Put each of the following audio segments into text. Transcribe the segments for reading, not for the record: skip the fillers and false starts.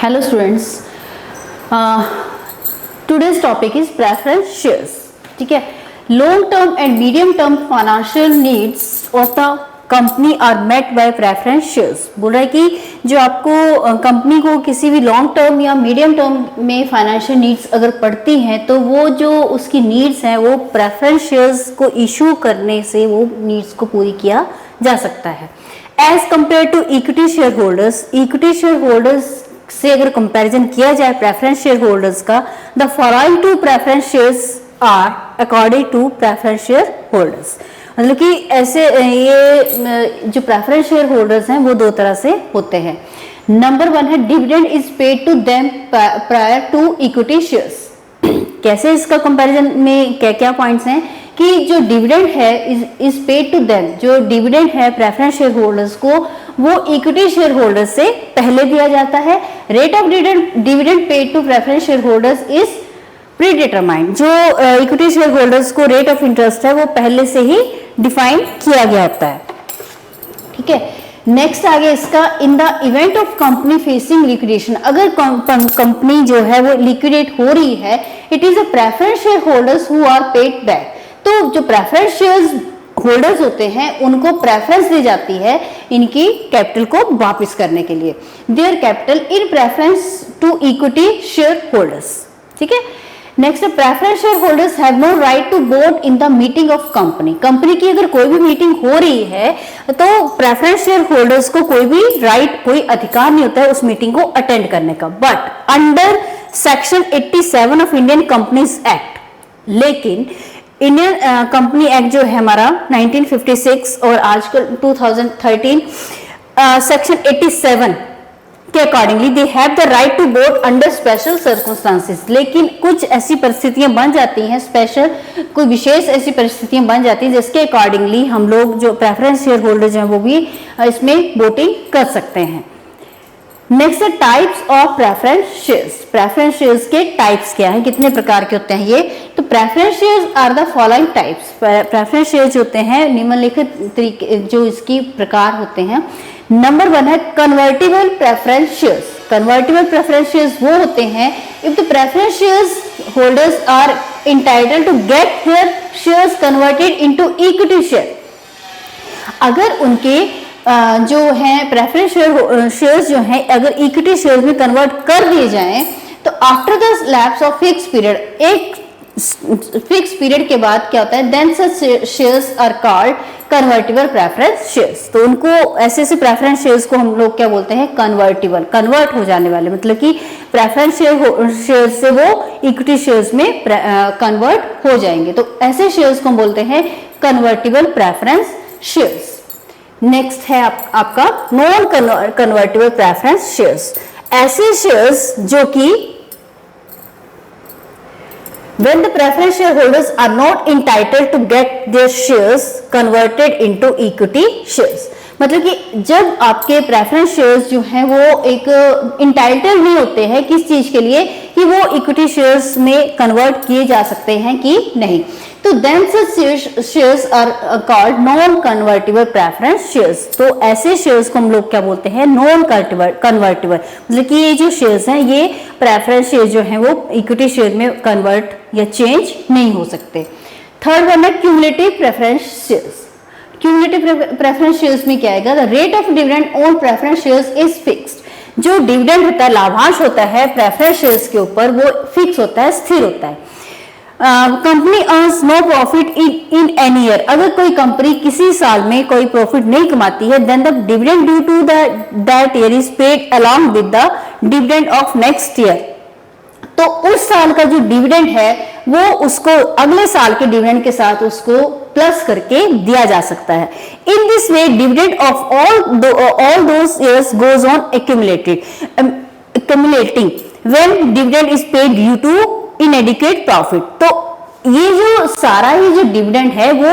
Hello students, today's topic is preference shares. ठीक है, long term and medium term financial needs of the company are met by preference shares. बोल रहा है कि जो आपको कंपनी को किसी भी लॉन्ग टर्म या मीडियम टर्म में फाइनेंशियल नीड्स अगर पड़ती हैं तो वो जो उसकी नीड्स हैं वो प्रेफरेंस शेयर्स को इशू करने से वो नीड्स को पूरी किया जा सकता है as compared to equity share holders से अगर कंपैरिजन किया जाए प्रेफरेंस शेयर होल्डर्स का, the following to preference shares are according to preference share holders. मतलब कि ऐसे ये जो प्रेफरेंस शेयर होल्डर्स हैं वो दो तरह से होते हैं। नंबर वन है dividend is paid to them prior to equity shares. कैसे इसका कंपैरिजन में क्या क्या पॉइंट्स हैं कि जो डिविडेंड है इज पेड टू देम, जो डिविडेंड है प्रेफरेंस शेयर होल्डर्स को वो इक्विटी शेयर होल्डर्स से पहले दिया जाता है। Rate of dividend paid to preference share holders is predetermined. जो इक्विटी शेयर होल्डर्स को रेट ऑफ इंटरेस्ट है वो पहले से ही डिफाइन किया गया होता है। ठीक है, नेक्स्ट आगे इसका in the event of company facing liquidation, अगर कंपनी जो है वो लिक्विडेट हो रही है, it is a preference share holders who are paid back. तो जो प्रेफरेंस शेयर्स होल्डर्स होते हैं उनको प्रेफरेंस दी जाती है इनकी कैपिटल को वापस करने के लिए, their capital in preference to equity share holders. ठीक है, next preference share holders have no right to vote in the meeting of company. Company की अगर कोई भी मीटिंग हो रही है तो प्रेफरेंस शेयर होल्डर्स को कोई भी राइट, कोई अधिकार नहीं होता है उस मीटिंग को अटेंड करने का। But under section 87 of Indian companies act, लेकिन इंडियन कंपनी एक्ट जो है हमारा 1956 और आजकल 2013 सेक्शन 87 के accordingly they have the right to vote under special circumstances. लेकिन कुछ ऐसी परिस्थितियां बन जाती हैं, स्पेशल कोई विशेष ऐसी परिस्थितियां बन जाती हैं जिसके अकॉर्डिंगली हम लोग जो प्रेफरेंस शेयर होल्डर्स हैं वो भी इसमें वोटिंग कर सकते हैं। Next types of preference shares. Preference shares के टाइप्स क्या है, कितने प्रकार के होते हैं ये? तो preference shares are the following types. Preference shares होते हैं निम्नलिखित तरीके जो इसकी प्रकार होते हैं। नंबर वन है convertible preference shares. Convertible preference shares वो होते हैं if the preference shares holders are entitled to get their shares converted into equity share. अगर उनके जो है प्रेफरेंस शेयर्स जो है अगर इक्विटी शेयर्स में कन्वर्ट कर दिए जाएं तो after the lapse of fix period, एक फिक्स पीरियड के बाद क्या होता है, then such shares are called convertible preference shares. तो उनको ऐसे प्रेफरेंस शेयर्स को हम लोग क्या बोलते हैं, कन्वर्टिबल, कन्वर्ट हो जाने वाले, मतलब कि प्रेफरेंस शेयर से वो इक्विटी शेयर्स में कन्वर्ट हो जाएंगे। तो ऐसे शेयर्स को हम बोलते हैं कन्वर्टिबल प्रेफरेंस शेयर्स। नेक्स्ट है आपका नॉन कन्वर्टिबल प्रेफरेंस शेयर्स। ऐसे शेयर्स जो कि when the preference shareholders are not entitled to get their shares converted into equity shares, मतलब कि जब आपके प्रेफरेंस शेयर्स जो हैं वो एक इंटाइटल नहीं होते हैं किस चीज के लिए कि वो इक्विटी शेयर्स में कन्वर्ट किए जा सकते हैं कि नहीं, तो then such shares are called non convertible preference shares. तो ऐसे शेयर्स को हम लोग क्या बोलते हैं, नॉन कन्वर्टिबल, मतलब कि ये जो शेयर्स हैं ये प्रेफरेंस शेयर जो हैं वो इक्विटी शेयर में कन्वर्ट या चेंज नहीं हो सकते। थर्ड वन है cumulative preference shares. Cumulative preference shares में क्या आएगा, the rate of dividend on preference shares is fixed. जो डिविडेंड होता है, लाभांश होता है प्रेफरेंस शेयर्स के ऊपर वो फिक्स होता है, स्थिर होता है। Company earns no profit in any year. अगर कोई कंपनी किसी साल में कोई प्रॉफिट नहीं कमाती है, then the dividend due to that year is paid along with the dividend of next year. तो उस साल का जो डिविडेंड है वो उसको अगले साल के डिविडेंड के साथ उसको प्लस करके दिया जा सकता है। इन this way dividend of all those years goes on accumulating when dividend is paid due to inadequate profit। तो ये जो सारा ही जो डिविडेंड है वो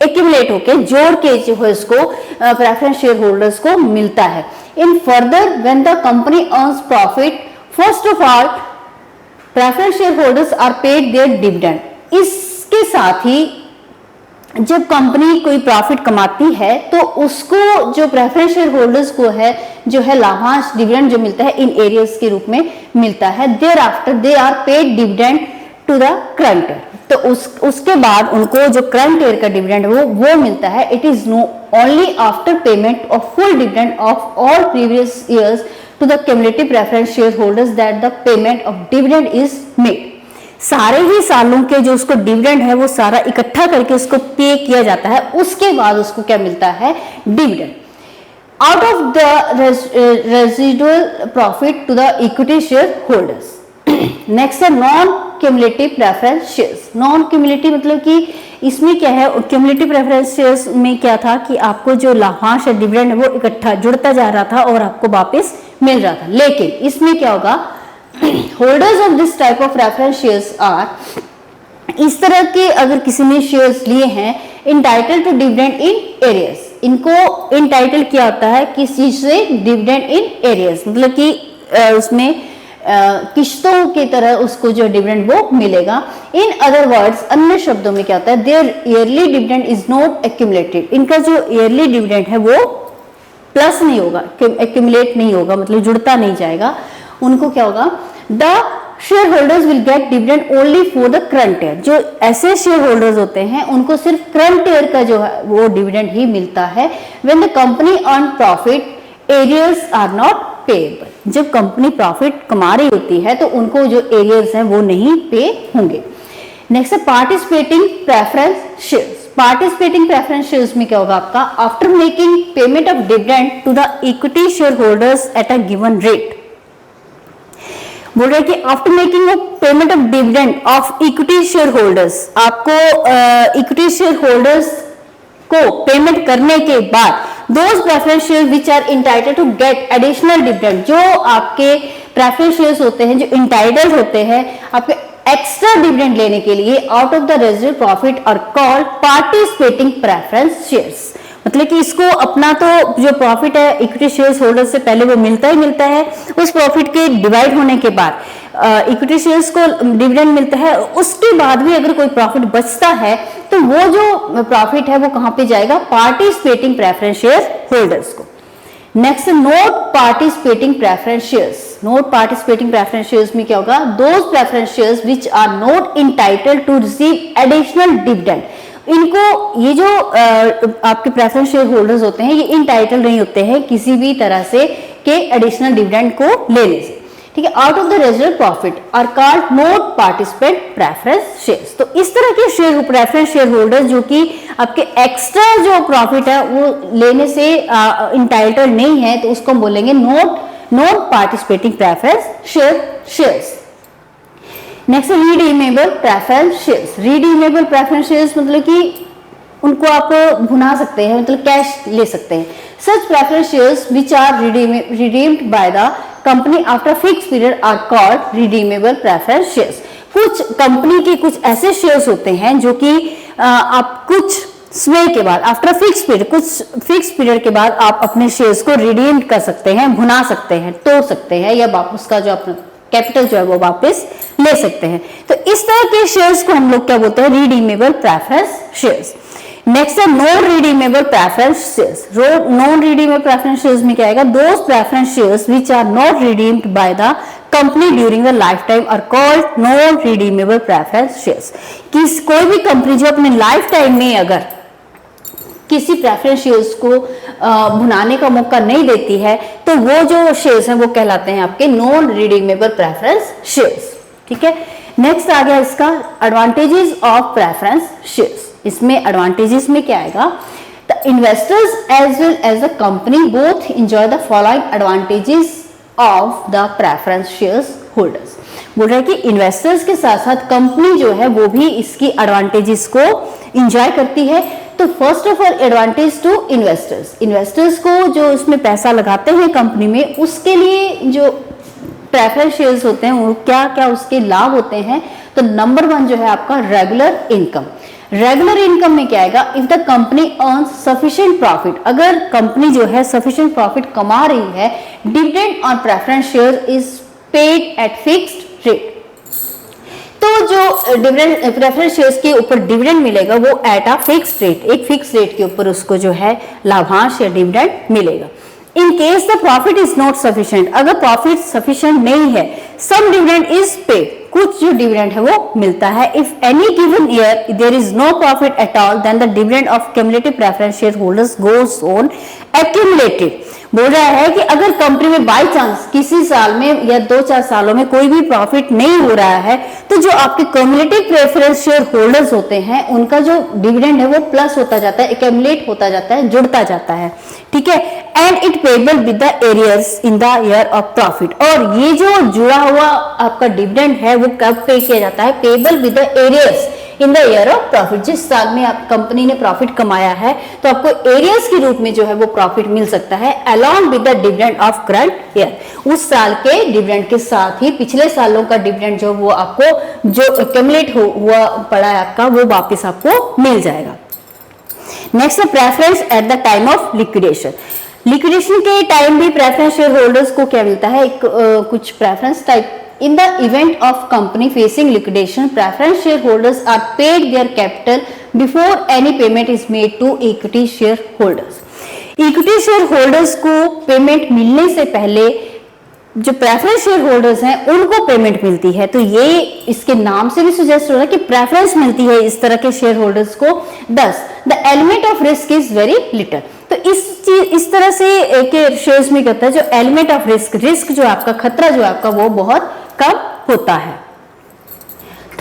एक्यूमुलेट होके जोड़ के जो है इसको प्रेफरेंस शेयर होल्डर्स को मिलता है। In further when the company earns profit, first of all preference share holders are paid their dividend. इसके साथ ही जब कंपनी कोई प्रॉफिट कमाती है तो उसको जो प्रेफरेंस शेयर होल्डर्स को है जो है लाभांश डिविडेंड जो मिलता है इन एरियर्स के रूप में मिलता है। Thereafter they are paid dividend to the current year, तो उसके बाद उनको जो करंट ईयर का डिविडेंड वो मिलता है। It is no only after payment of full dividend of all previous years to the cumulative preference share holders that the payment of dividend is made. सारे ही सालों के जो उसको डिविडेंड है वो सारा इकट्ठा करके उसको पे किया जाता है, उसके बाद उसको क्या मिलता है, dividend. Out of the residual profit to the equity share holders. Next है non cumulative preference shares. Non cumulative मतलब कि इसमें क्या है, क्यूमुलेटिव प्रेफरेंस शेयर्स में क्या था कि आपको जो लाभांश है डिविडेंड है वो इकट्ठा जुड़ता जा रहा था और आपको वापस मिल रहा था। लेकिन इसमें क्या होगा, holders of this type of preference shares are, इस तरह के अगर किसी ने शेयर्स लिए हैं, entitle to dividend in arrears. इनको इंटाइटल किया होता है किस चीज से, डिविडेंड इन एरियर्स, मतलब कि उसमें किश्तों की तरह उसको जो डिविडेंड वो मिलेगा। इन अदर वर्ड्स, अन्य शब्दों में क्या होता है, their yearly dividend is not accumulated. इनका जो ईयरली डिविडेंड है वो प्लस नहीं होगा, एक्यूमुलेट नहीं होगा, मतलब जुड़ता नहीं जाएगा। उनको क्या होगा, the share holders will get dividend only for the current year. जो ऐसे शेयर होल्डर्स होते हैं उनको सिर्फ करंट ईयर का जो है वो डिविडेंड ही मिलता है। When the company earn profit arrears are not payable. जब कंपनी प्रॉफिट कमा रही होती है तो उनको जो एरियर्स हैं वो नहीं पे होंगे। नेक्स्ट है participating preference shares. Participating preference shares में क्या होगा आपका, after making payment of dividend to the equity share holders at a given rate. बोल रहे कि after making payment of dividend of equity share holders, आपको इक्विटी शेयर होल्डर्स को payment करने के बाद those preference share which are entitled to get additional dividend, जो आपके प्रेफरेंस शेयर्स होते हैं जो इंटाइटल्ड होते हैं आपके एक्स्ट्रा डिविडेंड लेने के लिए out of the residual profit are called participating preference shares. मतलब कि इसको अपना तो जो प्रॉफिट है इक्विटी शेयर्स होल्डर से पहले वो मिलता ही मिलता है, उस प्रॉफिट के डिवाइड होने के बाद इक्विटी शेयर्स को डिविडेंड मिलता है। उसके बाद भी अगर कोई प्रॉफिट बचता है तो वो जो प्रॉफिट है वो कहां पे जाएगा, पार्टिसिपेटिंग प्रेफरेंस शेयर होल्डर्स को। Next not participating preference shares. Not participating preference shares में क्या होगा, those preference shares which are not entitled to receive additional dividend. इनको ये जो आपके प्रेफरेंस शेयर होल्डर्स होते हैं ये इंटाइटल नहीं होते हैं किसी भी तरह से के एडिशनल डिविडेंड को लेने से, ठीक है। Out of the residual profit are called not participant preference shares. तो इस तरह के शेयर प्रेफरेंस शेयर होल्डर्स जो कि आपके एक्स्ट्रा जो प्रॉफिट है वो लेने से इंटाइटल नहीं है तो उसको हम बोलेंगे not participating preference shares. Next redeemable preference shares. Redeemable preference shares मतलब कि उनको आप भुना सकते हैं, मतलब कैश ले सकते हैं। Such preference shares which are redeemed by the company after fix period are called redeemable preference shares. कुछ कंपनी के कुछ ऐसे शेयर्स होते हैं जो कि आप कुछ समय के बाद आफ्टर फिक्स पीरियड, कुछ फिक्स पीरियड के बाद आप अपने शेयर्स को रिडीम कर सकते हैं, भुना सकते हैं, तोड़ सकते हैं या उसका जो अपना कैपिटल जो है वो वापस ले सकते हैं। तो इस तरह के शेयर्स को हम लोग क्या बोलते हैं, रिडीमेबल प्रेफरेंस शेयर्स। नेक्स्ट है non redeemable preference shares. Non redeemable preference shares में क्या आएगा, those preference shares which are not redeemed by the company during the life time are called non redeemable preference shares. कोई भी company जो अपने life time में अगर किसी प्रेफरेंस शेयर्स को भुनाने का मौका नहीं देती है तो वो जो शेयर्स हैं वो कहलाते हैं आपके नॉन रिडीमेबल प्रेफरेंस शेयर्स, ठीक है। नेक्स्ट आ गया इसका एडवांटेजेस ऑफ प्रेफरेंस शेयर्स। इसमें एडवांटेजेस में क्या आएगा, the investors as well as the company both enjoy the following advantages of the preference shares holders. बोल रहा है कि इन्वेस्टर्स के साथ साथ कंपनी जो है वो भी इसकी एडवांटेजेस को एंजॉय करती है। तो first of all advantage to investors को जो इसमें पैसा लगाते हैं कंपनी में, उसके लिए जो प्रेफरेंस शेयर्स होते हैं वो क्या क्या उसके लाभ होते हैं। तो नंबर 1 जो है आपका रेगुलर इनकम। रेगुलर इनकम में क्या आएगा, if the company earns sufficient profit, अगर कंपनी जो है सफिशिएंट प्रॉफिट कमा रही है, dividend on preference share is paid at fixed rate. तो जो डिविडेंड प्रेफरेंस शेयर्स के ऊपर डिविडेंड मिलेगा वो एट अ फिक्स रेट, एक फिक्स रेट के ऊपर उसको जो है लाभांश या डिविडेंड मिलेगा। In case the profit is not sufficient, अगर प्रॉफिट सफिशिएंट नहीं है, सम डिविडेंड इज पेड, कुछ जो डिविडेंड है वो मिलता है। If any given year there is no profit at all then the dividend of cumulative preference share holders goes on accumulated. बोल रहा है कि अगर कंपनी में बाय चांस किसी साल में या 2-4 सालों में कोई भी प्रॉफिट नहीं हो रहा है, तो जो आपके क्यूमुलेटिव प्रेफरेंस शेयर होल्डर्स होते हैं उनका जो डिविडेंड है वो प्लस होता जाता है, एक्यूमुलेट होता जाता है, जुड़ता जाता है, ठीक है। And it payable with the arrears in the year of profit, और ये जो जुड़ा हुआ आपका डिविडेंड है वो कब पे किया जाता है, payable with the arrears in the year of profit. जिस साल में आप कंपनी ने प्रॉफिट कमाया है तो आपको एरियर्स के रूप में जो है वो प्रॉफिट मिल सकता है along with the dividend of current year, उस साल के डिविडेंड के साथ ही पिछले सालों का डिविडेंड जो वो आपको जो एक्यूमुलेट हुआ पड़ा है आपका वो वापस आपको मिल जाएगा। Next preference eight the time of liquidation. Liquidation के टाइम भी प्रेफरेंस शेयर होल्डर्स को क्या मिलता है, कुछ preference type. In the event of company facing liquidation, preference shareholders are paid their capital before any payment is made to equity shareholders. Equity shareholders को payment मिलने से पहले जो प्रेफरेंस शेयर होल्डर्स हैं उनको पेमेंट मिलती है। तो ये इसके नाम से भी सुजेस्ट हो रहा है कि प्रेफरेंस मिलती है इस तरह के शेयर होल्डर्स को। दस the element of risk is very little. तो इस तरह से के शेयर्स में कहता है जो एलिमेंट ऑफ रिस्क जो आपका खतरा जो आपका वो बहुत कम होता है।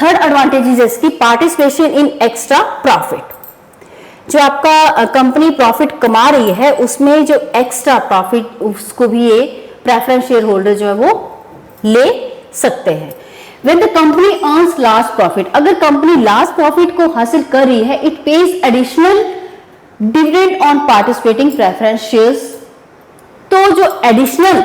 थर्ड एडवांटेज इज इसकी पार्टिसिपेशन इन एक्स्ट्रा प्रॉफिट। जो आपका कंपनी प्रॉफिट कमा रही है उसमें जो एक्स्ट्रा प्रॉफिट उसको भी ये प्रेफरेंस शेयर होल्डर जो है वो ले सकते हैं। When the company earns large profit, अगर कंपनी लार्ज प्रॉफिट को हासिल कर रही है, it pays additional dividend on participating preference shares. तो जो एडिशनल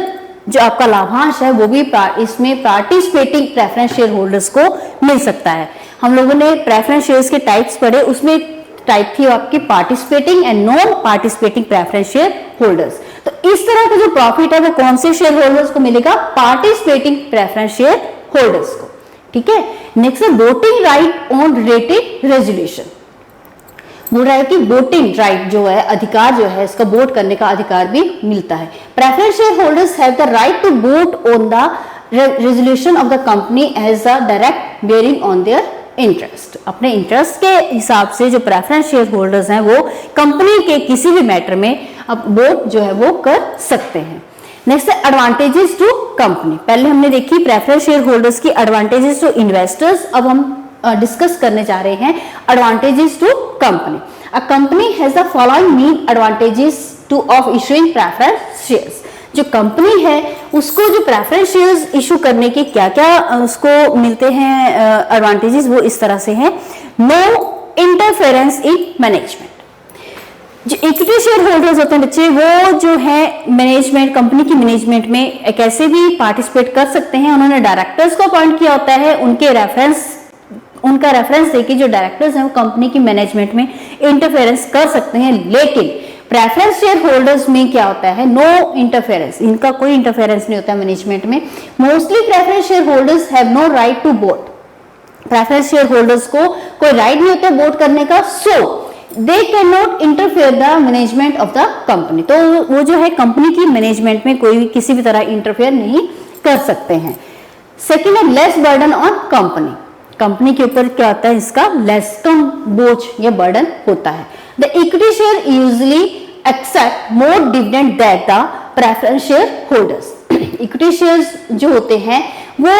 जो आपका लाभांश है वो भी इसमें पार्टिसिपेटिंग प्रेफरेंस शेयर होल्डर्स को मिल सकता है। हम लोगों ने प्रेफरेंस शेयर्स के टाइप्स पढ़े, उसमें टाइप थी आपकी participating and non participating preference share holders. तो इस तरह का जो प्रॉफिट है वो कौन से शेयर होल्डर्स को मिलेगा, पार्टिसिपेटिंग प्रेफरेंस शेयर होल्डर्स को, ठीक है। नेक्स्ट है voting right on related resolution. बोल रहा है कि वोटिंग राइट जो है अधिकार जो है इसका वोट करने का अधिकार भी मिलता है। Preference share holders have the right to vote on the resolution of the company as a direct bearing on their interest. अपने इंटरेस्ट के हिसाब से जो प्रेफरेंस शेयर होल्डर्स हैं वो कंपनी के किसी भी मैटर में अब वोट जो है वो कर सकते हैं। नेक्स्ट है एडवांटेजेस टू कंपनी। पहले हमने देखी प्रेफरेंस शेयर होल्डर्स की एडवांटेजेस टू इन्वेस्टर्स, अब हम डिस्कस करने जा रहे हैं advantages to company. A company has the following main advantages to of issuing preference shares. जो कंपनी है उसको जो प्रेफरेंस शेयर्स इशू करने के क्या क्या उसको मिलते हैं एडवांटेजेस, वो इस तरह से हैं। No interference in management. जो इक्विटी शेयर होल्डर्स होते हैं बच्चे वो जो है मैनेजमेंट कंपनी की मैनेजमेंट में कैसे भी पार्टिसिपेट कर सकते हैं। उन्होंने डायरेक्टर्स को अपॉइंट किया होता है, उनका रेफरेंस देके जो डायरेक्टर्स हैं वो कंपनी की मैनेजमेंट में इंटरफेरेंस कर सकते हैं। लेकिन प्रेफरेंस शेयर होल्डर्स में क्या होता है, नो इंटरफेरेंस, इनका कोई इंटरफेरेंस नहीं होता मैनेजमेंट में। Mostly preference share holders have no right to vote. Preference share holders को कोई राइट नहीं होता वोट करने का। So they can not interfere the management of the company. तो वो जो है कंपनी की मैनेजमेंट में कोई भी किसी भी तरह इंटरफेयर नहीं कर सकते हैं। सेकेंड है less burden on company. Company के ऊपर क्या होता है इसका लेस कम बोझ या बर्डन होता है। The equity share usually accept more dividend that the preference share holders. Equity shares जो होते हैं वो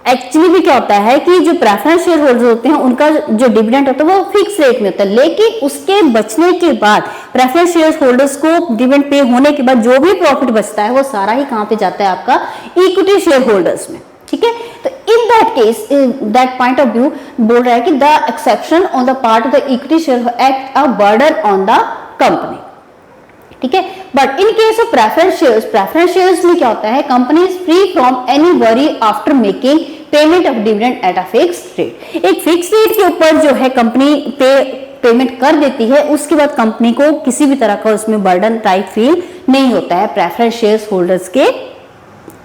एक्चुअली भी क्या होता है कि जो प्रेफरेंस शेयर होल्डर्स होते हैं उनका जो डिविडेंड होता है वो फिक्स रेट में होता है, लेकिन उसके बचने के बाद प्रेफरेंस शेयर होल्डर्स को डिविडेंड पे होने के बाद जो भी प्रॉफिट बचता है वो सारा ही कहां पे जाता है आपका इक्विटी शेयर होल्डर्स में, ठीक है। तो in that case that point of view बोल रहा है कि the exception on the part of the equity share act a burden on the company, ठीक है। But in case of preference shares में क्या होता है, company is free from any worry after making payment of dividend at a fixed rate. एक fix rate के ऊपर जो है कंपनी पेमेंट कर देती है, उसके बाद कंपनी को किसी भी तरह का उसमें बर्डन टाइप फील नहीं होता है प्रेफरेंस शेयर्स होल्डर्स के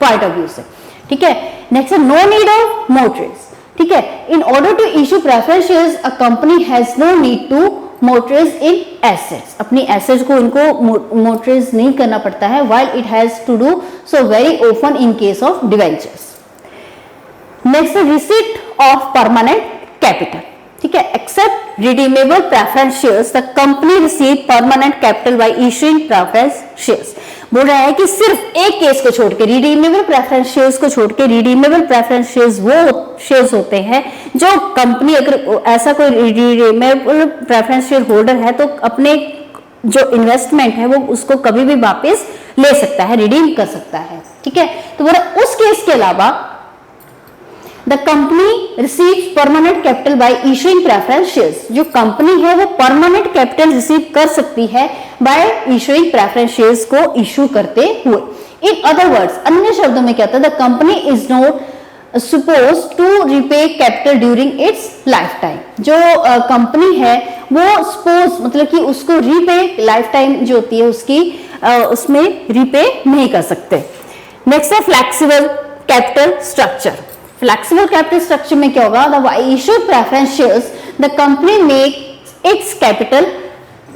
पॉइंट ऑफ व्यू से, ठीक है। नेक्स्ट है नो नीड ऑफ मोटर्स, ठीक है। In order to issue preference shares a company has no need to motorize in assets, अपनी एसेट्स को इनको मोटराइज नहीं करना पड़ता है, while it has to do so very often in case of debentures. Next, receipt of permanent capital, ठीक है। Except redeemable preference shares, the company receive permanent capital by issuing preference shares. बोल रहा है कि सिर्फ एक केस को छोड़ के, रिडीमेबल प्रेफरेंस शेयर्स को छोड़ के, रिडीमेबल प्रेफरेंस शेयर्स वो शेयर्स होते हैं जो कंपनी, अगर ऐसा कोई रिडीमेबल प्रेफरेंस शेयर होल्डर है तो अपने जो इन्वेस्टमेंट है वो उसको कभी भी वापस ले सकता है, रिडीम कर सकता है, ठीक है। तो बोला उस केस के अलावा the company receives permanent capital by issuing preference shares, जो कंपनी है वो परमानेंट कैपिटल रिसीव कर सकती है बाय इशूइंग प्रेफरेंस शेयर्स को इशू करते हुए। इन अदर वर्ड्स, अन्य शब्दों में क्या होता है, the company is not suppose to repay capital during its life time, जो कंपनी है वो सपोज मतलब कि उसको रीपे लाइफ टाइम जो होती है उसकी उसमें रीपे नहीं कर सकते। नेक्स्ट है flexible capital structure. Flexible capital structure में क्या होगा, the issue preference shares the company make it's capital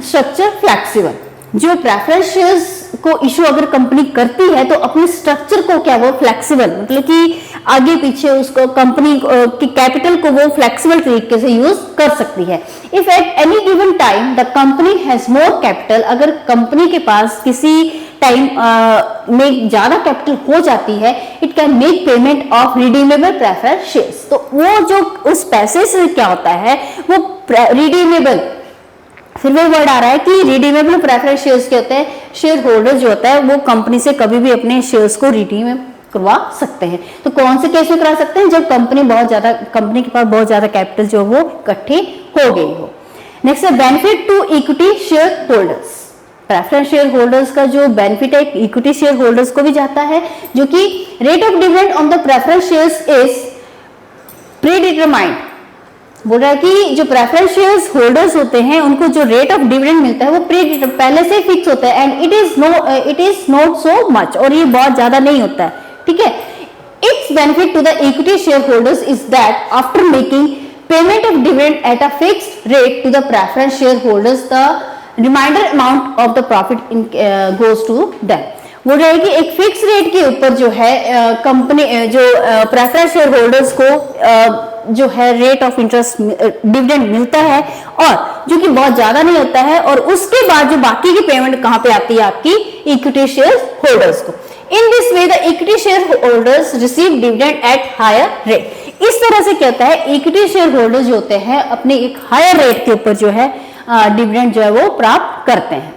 structure flexible, जो प्रेफरेंस शेयर्स को इशू अगर कंपनी करती है तो अपने स्ट्रक्चर को क्या वो फ्लेक्सिबल, मतलब कि आगे पीछे उसको कंपनी की कैपिटल को वो फ्लेक्सिबल तरीके से यूज कर सकती है। If at any given time the company has more capital, अगर कंपनी के पास किसी टाइम में ज्यादा कैपिटल हो जाती है, it can make payment of redeemable preference shares, तो वो जो उस पैसे से क्या होता है वो रिडीमेबल, फिर वो वर्ड आ रहा है कि रिडीमेबल प्रेफरेंस शेयर्स के होते हैं, शेयर होल्डर जो होता है वो कंपनी से कभी भी अपने शेयर्स को रिडीम करवा सकते हैं। तो कौन से केस में करा सकते हैं, जब कंपनी के पास बहुत ज्यादा कैपिटल जो वो इकट्ठी हो गई हो। नेक्स्ट है benefit to equity share holders. Preference share holders का जो बेनिफिट है इक्विटी शेयर होल्डर्स को भी जाता है, जो कि rate of dividend on the preference shares is pre determined. बोल रहा है कि जो प्रेफरेंस शेयर्स होल्डर्स होते हैं उनको जो रेट ऑफ डिविडेंड मिलता है वो पहले से फिक्स होता है, and it is not so much, और ये बहुत ज्यादा नहीं होता है, ठीक है। Its benefit to the equity share holders is that after making payment of dividend at a fixed rate to the preference share holders the reminder amount of the profit goes to them. बोल रहे हैं कि एक fix rate के ऊपर जो है company जो प्रेफरेंस शेयर होल्डर्स को जो है रेट ऑफ इंटरेस्ट डिविडेंड मिलता है, और जो कि बहुत ज्यादा नहीं होता है, और उसके बाद जो बाकी की पेमेंट कहां पे आती है आपकी इक्विटी शेयर होल्डर्स को। In this way the equity share holders receive dividend at higher rate. इस तरह से क्या होता है, इक्विटी शेयर होल्डर्स जो होते हैं अपने एक हायर रेट के ऊपर जो है डिविडेंड जो है वो प्राप्त करते हैं।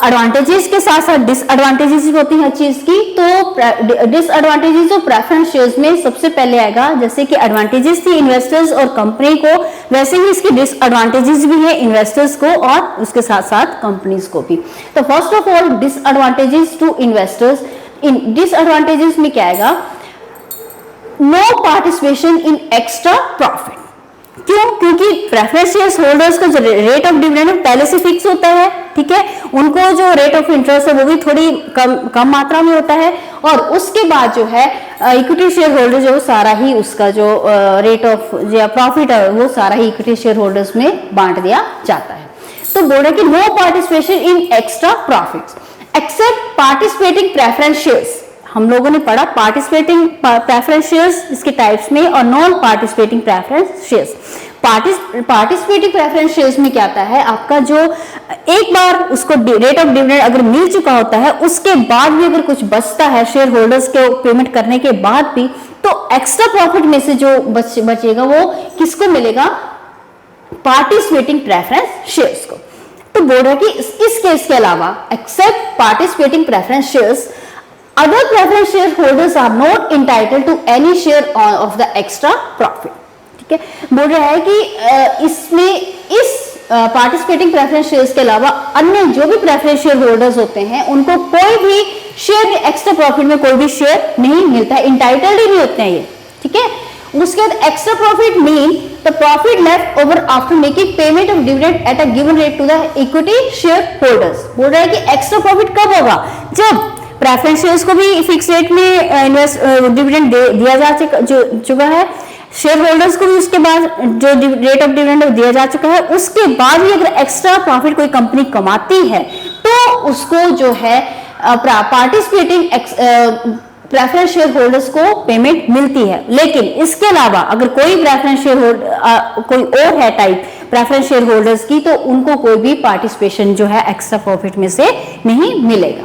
एडवांटेजेस के साथ साथ डिसएडवांटेजेस भी होती हैं हर चीज की। तो डिसएडवांटेजेस जो प्रेफरेंस शेयर्स में सबसे पहले आएगा, जैसे कि एडवांटेजेस थी इन्वेस्टर्स और कंपनी को, वैसे ही इसकी डिसएडवांटेजेस भी है इन्वेस्टर्स को और उसके साथ साथ कंपनीज को भी। तो first of all disadvantages to investors. इन डिसएडवांटेजेस में क्या आएगा, no participation in extra profit. क्यों? क्योंकि प्रेफरेंस शेयर्स होल्डर्स का जो रेट ऑफ डिविडेंड पहले से फिक्स होता है, ठीक है, उनको जो रेट ऑफ इंटरेस्ट है वो भी थोड़ी कम मात्रा में होता है, और उसके बाद जो है इक्विटी शेयर होल्डर जो सारा ही उसका जो रेट ऑफ या प्रॉफिट है वो सारा ही इक्विटी शेयर होल्डर्स में बांट दिया जाता है। तो बोल रहे कि no participation in extra profits except participating preference shares. हम लोगों ने पढ़ा पार्टिसिपेटिंग प्रेफरेंस शेयर्स इसके टाइप्स में, और non participating preference shares. Participating preference shares में क्या आता है, आपका जो एक बार उसको रेट ऑफ डिविडेंड अगर मिल चुका होता है, उसके बाद भी अगर कुछ बचता है शेयर होल्डर्स के पेमेंट करने के बाद भी, तो एक्स्ट्रा प्रॉफिट में से जो बचेगा वो किसको मिलेगा, पार्टिसिपेटिंग प्रेफरेंस शेयर्स को। तो बोल रहा है कि इस केस के अलावा except participating preference shares, other preference shareholders are not entitled to any share of the extra profit। ठीक है, बोल रहा है कि इसमें इस पार्टिसिपेटिंग प्रेफरेंस शेयर्स के अलावा अन्य जो भी प्रेफरेंस शेयर होल्डर्स होते हैं उनको कोई भी शेयर एक्स्ट्रा प्रॉफिट में कोई भी शेयर नहीं मिलता है, इंटाइटल्ड ही नहीं होते हैं ये। ठीक है, उसके बाद extra profit mean the profit left over after making payment of dividend at a given rate to the equity share holders. बोल रहा है कि एक्स्ट्रा प्रॉफिट कब होगा, जब प्रेफरेंस शेयर्स को भी फिक्स रेट में डिविडेंड दिया जा चुका है, शेयर होल्डर्स को भी उसके बाद जो रेट ऑफ डिविडेंड दिया जा चुका है, उसके बाद भी अगर एक्स्ट्रा प्रॉफिट कोई कंपनी कमाती है तो उसको जो है पार्टिसिपेटिंग प्रेफरेंस शेयर होल्डर्स को पेमेंट मिलती है। लेकिन इसके अलावा अगर कोई प्रेफरेंस शेयर होल्डर कोई और है टाइप प्रेफरेंस शेयर होल्डर्स की, तो उनको कोई भी पार्टिसिपेशन जो है एक्स्ट्रा प्रॉफिट में से नहीं मिलेगा।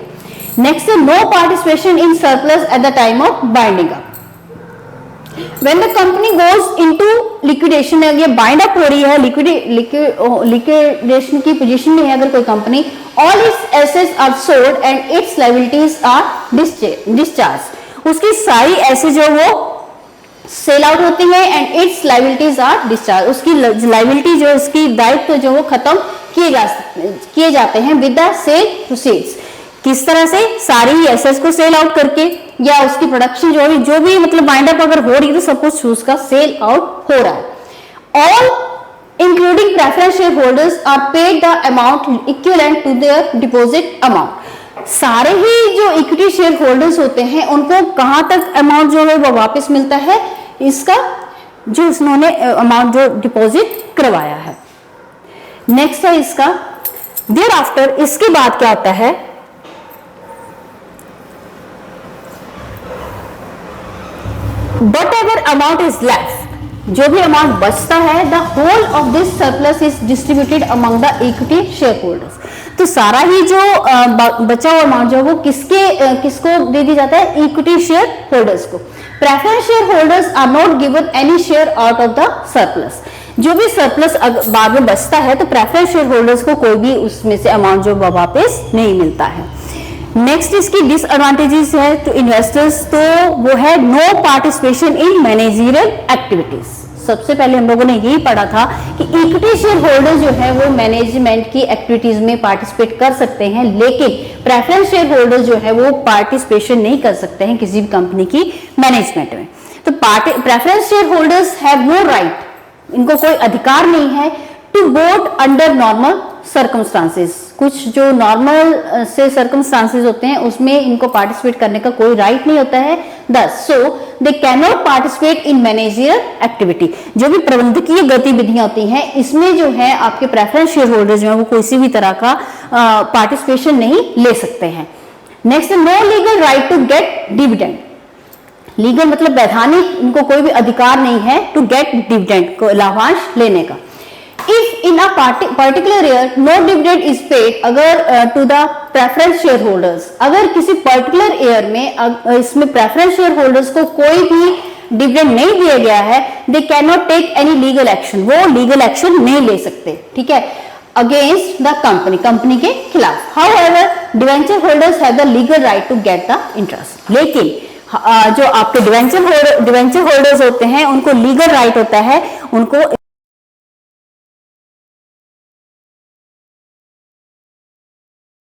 नेक्स्ट है no participation in surplus at the time of binding up. When the company goes into liquidation, ये बाइंड अप हो रही है, लिक्विडेशन की पोजीशन में है अगर कोई company, all its assets are sold and its liabilities are discharged। उसकी सारी एसेट जो वो सेल आउट होती है and its liabilities are discharge, उसकी लाइबिलिटी जो उसकी दायित्व जो वो खत्म किए जाते हैं विद द सेल प्रोसीड्स। किस तरह से? सारी एसेट्स को सेल आउट करके या उसकी प्रोडक्शन जो भी मतलब बाइंड अप अगर हो रही है तो सब कुछ उसका सेल आउट हो रहा है। All including preference share holders are paid the amount equivalent to their deposit amount. सारे ही जो इक्विटी शेयर होल्डर्स होते हैं उनको कहां तक अमाउंट जो है वो वापस मिलता है? इसका जो उन्होंने अमाउंट जो डिपॉजिट करवाया है। नेक्स्ट है इसका देयर आफ्टर, इसके बाद क्या होता है? Whatever amount is left, जो भी अमाउंट बचता है, the whole of this surplus is distributed among the equity shareholders। तो सारा ही जो बचा हुआ अमाउंट जो वो किसको दे दी जाता है? इक्विटी शेयर होल्डर्स को। Preference share holders are not given any share out of the surplus. जो भी सरप्लस बाद में बचता है तो प्रेफरेंस शेयर होल्डर्स को कोई भी उसमें से अमाउंट जो वापस नहीं मिलता है। नेक्स्ट इसकी डिसएडवांटेजेस है तो इन्वेस्टर्स, तो वो है no participation in managerial activities. सबसे पहले हम लोगों ने यही पढ़ा था कि इक्विटी शेयर होल्डर जो है वो मैनेजमेंट की एक्टिविटीज में पार्टिसिपेट कर सकते हैं, लेकिन प्रेफरेंस शेयर होल्डर जो है वो पार्टिसिपेशन नहीं कर सकते हैं किसी भी कंपनी की मैनेजमेंट में। तो preference share holders have no right, इनको कोई अधिकार नहीं है to vote under normal circumstances. कुछ जो नॉर्मल से सर्कमस्टांसेस होते हैं उसमें इनको पार्टिसिपेट करने का कोई राइट नहीं होता है। Thus so they can not participate in managerial activity. जो भी प्रबंधकीय गतिविधियां होती हैं इसमें जो है आपके प्रेफरेंस शेयर होल्डर जो है वो किसी भी तरह का पार्टिसिपेशन नहीं ले सकते हैं। Next, no legal right to get dividend. Legal मतलब वैधानिक, इनको कोई भी अधिकार नहीं है टू गेट डिविडेंड, को लाभांश लेने का। If in a particular year no dividend is paid, अगर to the preference shareholders, अगर किसी particular year में इसमें preference shareholders को कोई भी dividend नहीं दिया गया है, they cannot take any legal action, वो legal action नहीं ले सकते, ठीक है, against the company के खिलाफ। However, debenture holders have the legal right to get the interest। लेकिन जो आपके डिवेंचर होल्डर्स होते हैं उनको लीगल राइट होता है उनको